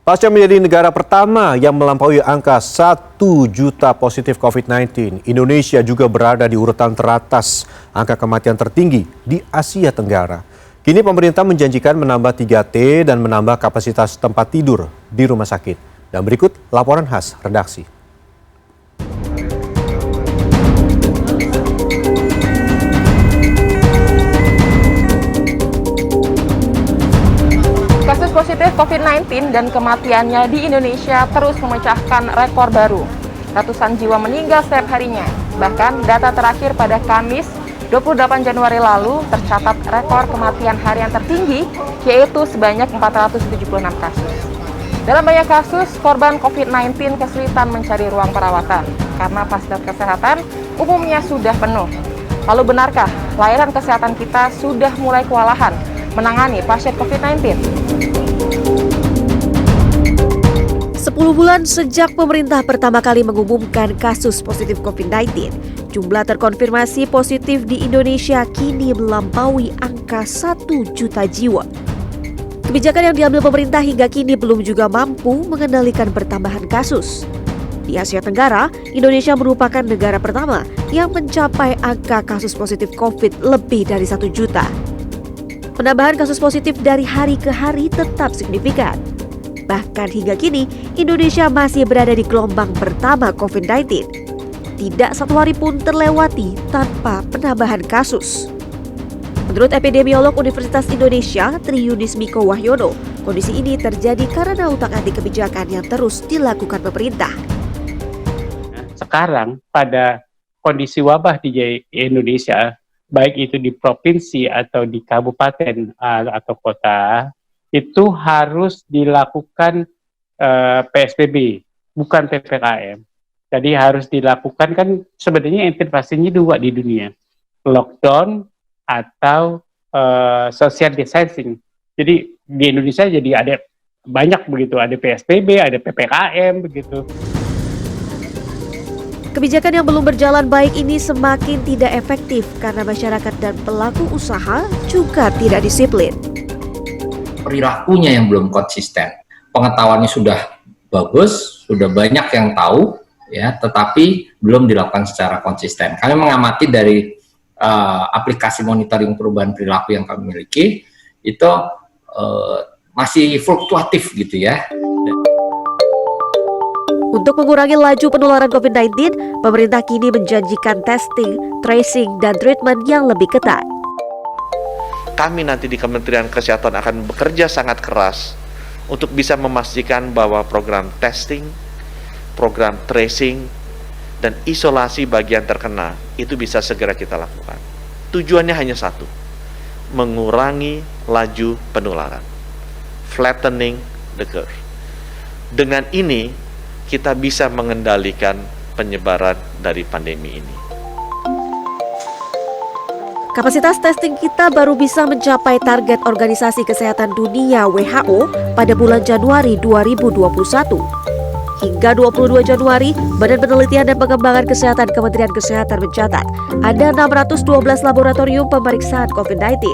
Pasca menjadi negara pertama yang melampaui angka 1 juta positif COVID-19, Indonesia juga berada di urutan teratas angka kematian tertinggi di Asia Tenggara. Kini pemerintah menjanjikan menambah 3T dan menambah kapasitas tempat tidur di rumah sakit. Dan berikut laporan khas redaksi. Kasus positif COVID-19 dan kematiannya di Indonesia terus memecahkan rekor baru. Ratusan jiwa meninggal setiap harinya. Bahkan data terakhir pada Kamis 28 Januari lalu tercatat rekor kematian harian tertinggi, yaitu sebanyak 476 kasus. Dalam banyak kasus, korban COVID-19 kesulitan mencari ruang perawatan karena fasilitas kesehatan umumnya sudah penuh. Lalu benarkah layanan kesehatan kita sudah mulai kewalahan menangani pasien COVID-19? 10 bulan sejak pemerintah pertama kali mengumumkan kasus positif COVID-19, jumlah terkonfirmasi positif di Indonesia kini melampaui angka 1 juta jiwa. Kebijakan yang diambil pemerintah hingga kini belum juga mampu mengendalikan pertambahan kasus. Di Asia Tenggara, Indonesia merupakan negara pertama yang mencapai angka kasus positif COVID lebih dari 1 juta. Penambahan kasus positif dari hari ke hari tetap signifikan. Bahkan hingga kini, Indonesia masih berada di gelombang pertama COVID-19. Tidak satu hari pun terlewati tanpa penambahan kasus. Menurut epidemiolog Universitas Indonesia, Triunis Miko Wahyono, kondisi ini terjadi karena utak-atik kebijakan yang terus dilakukan pemerintah. Sekarang pada kondisi wabah di Indonesia, baik itu di provinsi atau di kabupaten atau kota, itu harus dilakukan PSBB, bukan PPKM. Jadi harus dilakukan, kan sebenarnya intervensinya dua di dunia, lockdown atau social distancing. Jadi di Indonesia jadi ada banyak begitu, ada PSBB, ada PPKM begitu. Kebijakan yang belum berjalan baik ini semakin tidak efektif karena masyarakat dan pelaku usaha juga tidak disiplin. Perilakunya yang belum konsisten. Pengetahuannya sudah bagus, sudah banyak yang tahu, ya, tetapi belum dilakukan secara konsisten. Kami mengamati dari aplikasi monitoring perubahan perilaku yang kami miliki, itu masih fluktuatif gitu ya. Untuk mengurangi laju penularan COVID-19, pemerintah kini menjanjikan testing, tracing, dan treatment yang lebih ketat. Kami nanti di Kementerian Kesehatan akan bekerja sangat keras untuk bisa memastikan bahwa program testing, program tracing, dan isolasi bagi yang terkena itu bisa segera kita lakukan. Tujuannya hanya satu, mengurangi laju penularan, flattening the curve. Dengan ini, kita bisa mengendalikan penyebaran dari pandemi ini. Kapasitas testing kita baru bisa mencapai target Organisasi Kesehatan Dunia WHO pada bulan Januari 2021. Hingga 22 Januari, Badan Penelitian dan Pengembangan Kesehatan Kementerian Kesehatan mencatat ada 612 laboratorium pemeriksaan COVID-19.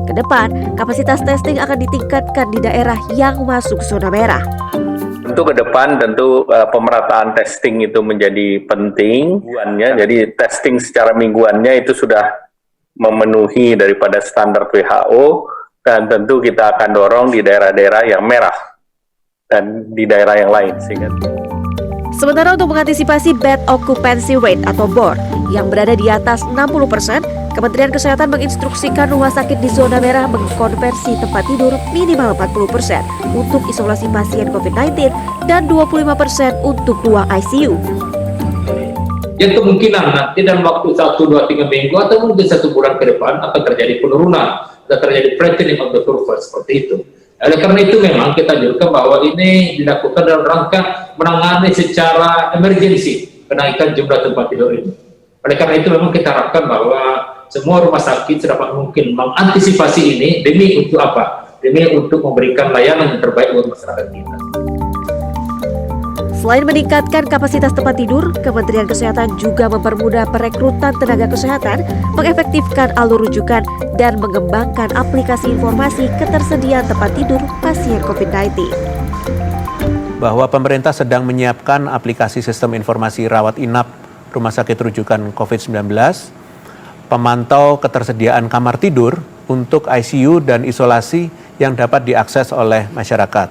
Kedepan, kapasitas testing akan ditingkatkan di daerah yang masuk zona merah. Tentu ke depan pemerataan testing itu menjadi penting. Jadi testing secara mingguannya itu sudah memenuhi daripada standar WHO, dan tentu kita akan dorong di daerah-daerah yang merah dan di daerah yang lain. Sementara untuk mengantisipasi bed occupancy rate atau BOR yang berada di atas 60%, Kementerian Kesehatan menginstruksikan rumah sakit di zona merah mengkonversi tempat tidur minimal 40% untuk isolasi pasien COVID-19 dan 25% untuk ruang ICU. Yang kemungkinan nanti dalam waktu 1, 2, 3 minggu atau mungkin 1 bulan ke depan akan terjadi penurunan, akan terjadi flattening of the curve seperti itu. Oleh karena itu memang kita anjurkan bahwa ini dilakukan dalam rangka menangani secara emergensi kenaikan jumlah tempat tidur ini. Oleh karena itu memang kita harapkan bahwa semua rumah sakit sedapat mungkin mengantisipasi ini demi untuk apa? Demi untuk memberikan layanan yang terbaik buat masyarakat kita. Selain meningkatkan kapasitas tempat tidur, Kementerian Kesehatan juga mempermudah perekrutan tenaga kesehatan, mengefektifkan alur rujukan, dan mengembangkan aplikasi informasi ketersediaan tempat tidur pasien COVID-19. bahwa pemerintah sedang menyiapkan aplikasi sistem informasi rawat inap rumah sakit rujukan COVID-19, pemantau ketersediaan kamar tidur untuk ICU dan isolasi yang dapat diakses oleh masyarakat.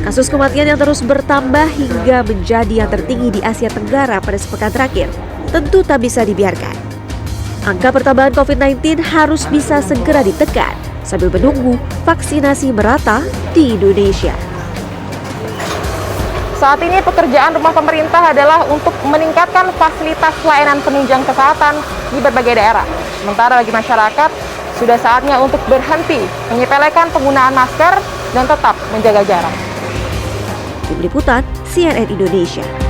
Kasus kematian yang terus bertambah hingga menjadi yang tertinggi di Asia Tenggara pada sepekan terakhir tentu tak bisa dibiarkan. Angka pertambahan COVID-19 harus bisa segera ditekan sambil menunggu vaksinasi merata di Indonesia. Saat ini pekerjaan rumah pemerintah adalah untuk meningkatkan fasilitas pelayanan penunjang kesehatan di berbagai daerah. Sementara bagi masyarakat, sudah saatnya untuk berhenti menyepelekan penggunaan masker dan tetap menjaga jarak. Tim Liputan CNN Indonesia.